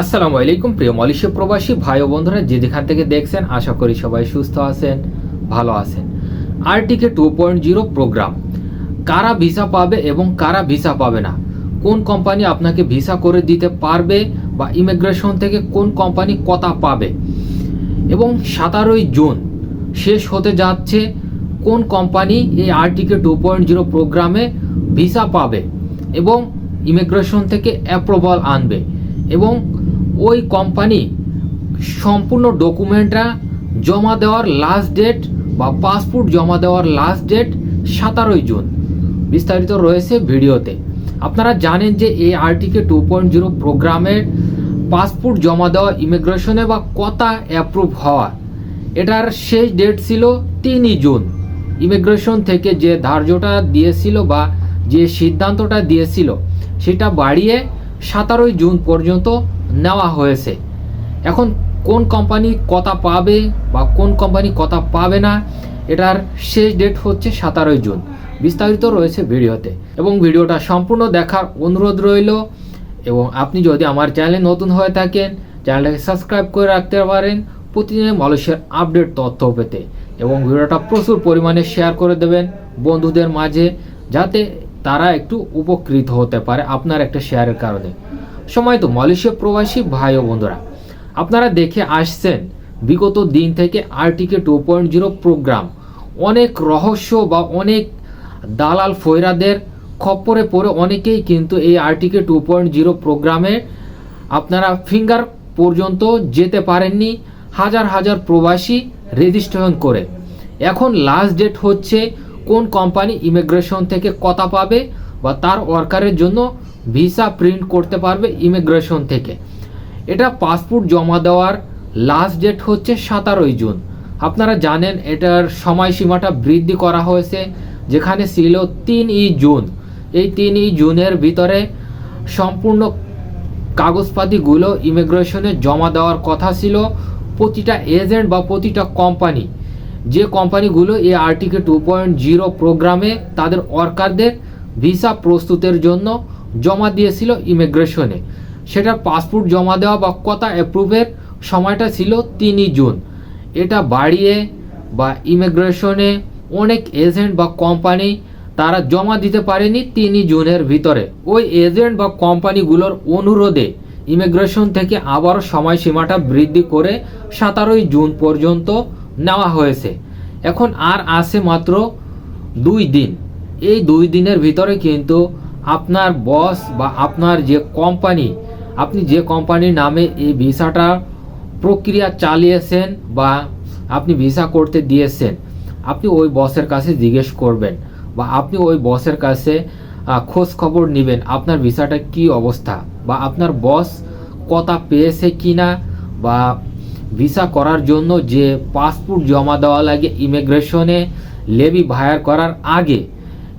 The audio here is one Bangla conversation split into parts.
আসসালামু আলাইকুম প্রিয় মালয়েশিয়া প্রবাসী ভাই ও বন্ধুরা, যে যেখান থেকে দেখছেন আশা করি সবাই সুস্থ আছেন, ভালো আছেন। আরটিকে 2.0 প্রোগ্রাম কারা ভিসা পাবে এবং কারা ভিসা পাবে না, কোন কোম্পানি আপনাকে ভিসা করে দিতে পারবে বা ইমিগ্রেশন থেকে কোন কোম্পানি কত পাবে, এবং 17 জুন শেষ হতে যাচ্ছে কোন কোম্পানি এই আরটিকে 2.0 প্রোগ্রামে ভিসা পাবে এবং ইমিগ্রেশন থেকে অ্যাপ্রুভাল আনবে, এবং ওই কোম্পানি সম্পূর্ণ ডকুমেন্টটা জমা দেওয়ার লাস্ট ডেট বা পাসপোর্ট জমা দেওয়ার লাস্ট ডেট 17 জুন বিস্তারিত রয়েছে ভিডিওতে। আপনারা জানেন যে এই আরটিকে 2.0 প্রোগ্রামের পাসপোর্ট জমা দেওয়া ইমিগ্রেশনে বা কতা অ্যাপ্রুভ হওয়া, এটার শেষ ডেট ছিল 3 জুন। ইমিগ্রেশন থেকে যে ধার্যটা দিয়েছিল বা যে সিদ্ধান্তটা দিয়েছিল সেটা বাড়িয়ে 17 জুন পর্যন্ত নেওয়া হয়েছে। এখন কোন কোম্পানি কত পাবে বা কোন কোম্পানি কত পাবে না, এটার শেষ ডেট হচ্ছে 17 জুন, বিস্তারিত রয়েছে ভিডিওতে, এবং ভিডিওটা সম্পূর্ণ দেখার অনুরোধ রইল। এবং আপনি যদি আমার চ্যানেলে নতুন হয়ে থাকেন, চ্যানেলটাকে সাবস্ক্রাইব করে রাখতে পারেন প্রতিদিনের মালয়েশিয়ার আপডেট তথ্য পেতে, এবং ভিডিওটা প্রচুর পরিমাণে শেয়ার করে দেবেন বন্ধুদের মাঝে, যাতে তারা একটু উপকৃত হতে পারে আপনার একটা শেয়ারের কারণে। সময় তো মালয়েশিয়া প্রবাসী ভাই ও বন্ধুরা, আপনারা দেখে আসছেন বিগত দিন থেকে আরটিকে 2.0 প্রোগ্রাম অনেক রহস্য বা অনেক দালাল ফয়রাদের খপ্পরে পড়ে অনেকেই কিন্তু এই আরটিকে 2.0 প্রোগ্রামে আপনারা ফিঙ্গার পর্যন্ত যেতে পারেননি, হাজার হাজার প্রবাসী রেজিস্ট্রেশন করে। এখন লাস্ট ডেট হচ্ছে কোন কোম্পানি ইমিগ্রেশন থেকে কত পাবে বা তার ওয়ার্কারের জন্য ভিসা প্রিন্ট করতে পারবে ইমিগ্রেশন থেকে। এটা পাসপোর্ট জমা দেওয়ার লাস্ট ডেট হচ্ছে 17 জুন। আপনারা জানেন এটার সময়সীমাটা বৃদ্ধি করা হয়েছে, যেখানে ছিল 3 জুন। এই 3 জুনের ভিতরে সম্পূর্ণ কাগজপাতিগুলো ইমিগ্রেশনে জমা দেওয়ার কথা ছিল প্রতিটা এজেন্ট বা প্রতিটা কোম্পানি, যে কোম্পানিগুলো এই আরটিকে 2.0 প্রোগ্রামে তাদের ওয়ার্কারদের ভিসা প্রস্তুতের জন্য জমা দিয়েছিল ইমিগ্রেশনে। সেটার পাসপোর্ট জমা দেওয়া বা কতা অ্যাপ্রুভের সময়টা ছিল 3 জুন। এটা বাড়িয়ে বা ইমিগ্রেশনে অনেক এজেন্ট বা কোম্পানি তারা জমা দিতে পারেনি 3 জুনের ভিতরে। ওই এজেন্ট বা কোম্পানিগুলোর অনুরোধে ইমিগ্রেশন থেকে আবারও সময়সীমাটা বৃদ্ধি করে 17 জুন পর্যন্ত নেওয়া হয়েছে। এখন আর আছে মাত্র 2 দিন। এই 2 দিনের ভিতরে কিন্তু আপনার বস বা আপনার যে কোম্পানি, আপনি যে কোম্পানির নামে এই ভিসাটা প্রক্রিয়া চালিয়েছেন বা আপনি ভিসা করতে দিয়েছেন, আপনি ওই বসের কাছে জিজ্ঞেস করবেন বা আপনি ওই বসের কাছে খোঁজ খবর নেবেন আপনার ভিসাটা কি অবস্থা, বা আপনার বস কত পেয়েছে কিনা, বা ভিসা করার জন্য যে পাসপোর্ট জমা দেওয়া লাগে ইমিগ্রেশনে লেবি ভায়ার করার আগে,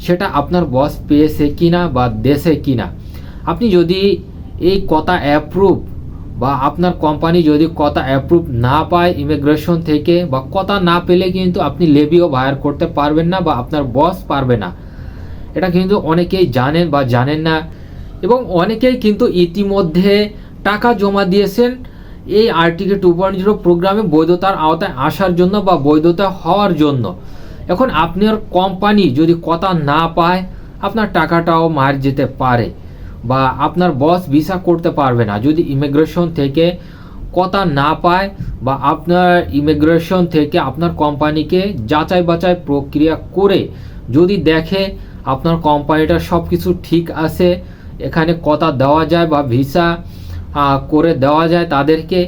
সেটা আপনার বস পেয়েছে কিনা বা দেশে কিনা। আপনি যদি এই কথা অ্যাপ্রুভ বা আপনার কোম্পানি যদি কথা অ্যাপ্রুভ না পায় ইমিগ্রেশন থেকে, বা কথা না পেলে কিন্তু আপনি লেবিও ভায়ার করতে পারবেন না বা আপনার বস পারবে না। এটা কিন্তু অনেকেই জানেন বা জানেন না, এবং অনেকেই কিন্তু ইতিমধ্যে টাকা জমা দিয়েছেন এই আরটিকে 2.0 প্রোগ্রামে বৈধতার আওতায় আসার জন্য বা বৈধতা হওয়ার জন্য। এখন আপনার কোম্পানি যদি কথা না পায়, আপনার টাকাটাও মার যেতে পারে বা আপনার বস ভিসা করতে পারবে না যদি ইমিগ্রেশন থেকে কথা না পায়, বা আপনার ইমিগ্রেশন থেকে আপনার কোম্পানিকে যাচাই বাছাই প্রক্রিয়া করে যদি দেখে আপনার কোম্পানিটা সব কিছু ঠিক আছে, এখানে কথা দেওয়া যায় বা ভিসা করে দেওয়া যায় তাদেরকে,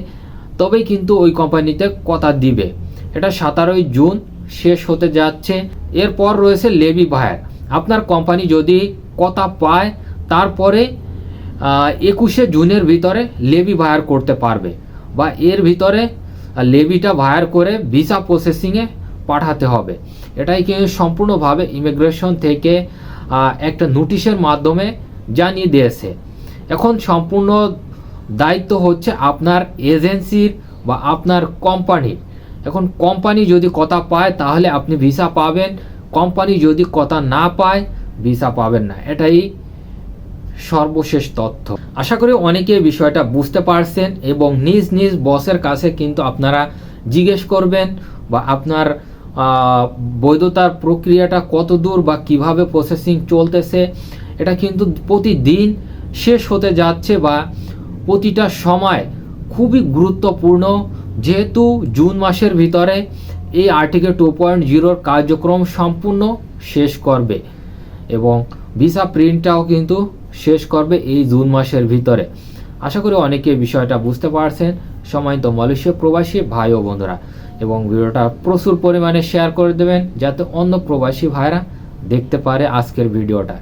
তবেই কিন্তু ওই কোম্পানিতে কথা দিবে। এটা 17 জুন শেষ হতে যাচ্ছে। এরপর রয়েছে লেবি ভায়ার। আপনার কোম্পানি যদি কথা পায় তারপরে 21 জুনের ভিতরে লেবি ভায়ার করতে পারবে, বা এর ভিতরে লেবিটা ভায়ার করে ভিসা প্রসেসিংয়ে পাঠাতে হবে। এটাই কিন্তু সম্পূর্ণভাবে ইমিগ্রেশন থেকে একটা নোটিশের মাধ্যমে জানিয়ে দিয়েছে। এখন সম্পূর্ণ দায়িত্ব হচ্ছে আপনার এজেন্সির বা আপনার কোম্পানির। এখন কোম্পানি যদি কথা পায় তাহলে আপনি ভিসা পাবেন, কোম্পানি যদি কথা না পায় ভিসা পাবেন না। এটাই সর্বশেষ তথ্য। আশা করি অনেকে বিষয়টা বুঝতে পারছেন এবং নিজ নিজ বসের কাছে কিন্তু আপনারা জিজ্ঞেস করবেন বা আপনার বৈধতার প্রক্রিয়াটা কত দূর বা কিভাবে প্রসেসিং চলতেছে, এটা কিন্তু প্রতিদিন শেষ হতে যাচ্ছে বা প্রতিটা সময় খুবই গুরুত্বপূর্ণ, যেহেতু জুন মাসের ভিতরে এই আর্টিকেল 2.0 কার্যক্রম সম্পূর্ণ শেষ করবে এবং ভিসা প্রিন্টটাও কিন্তু শেষ করবে এই জুন মাসের ভিতরে। আশা করি অনেকে বিষয়টা বুঝতে পারছেন সম্মানিত মালয়েশিয়া প্রবাসী ভাই ও বন্ধুরা, এবং ভিডিওটা প্রচুর পরিমাণে শেয়ার করে দেবেন যাতে অন্য প্রবাসী ভাইরা দেখতে পারে আজকের ভিডিওটা।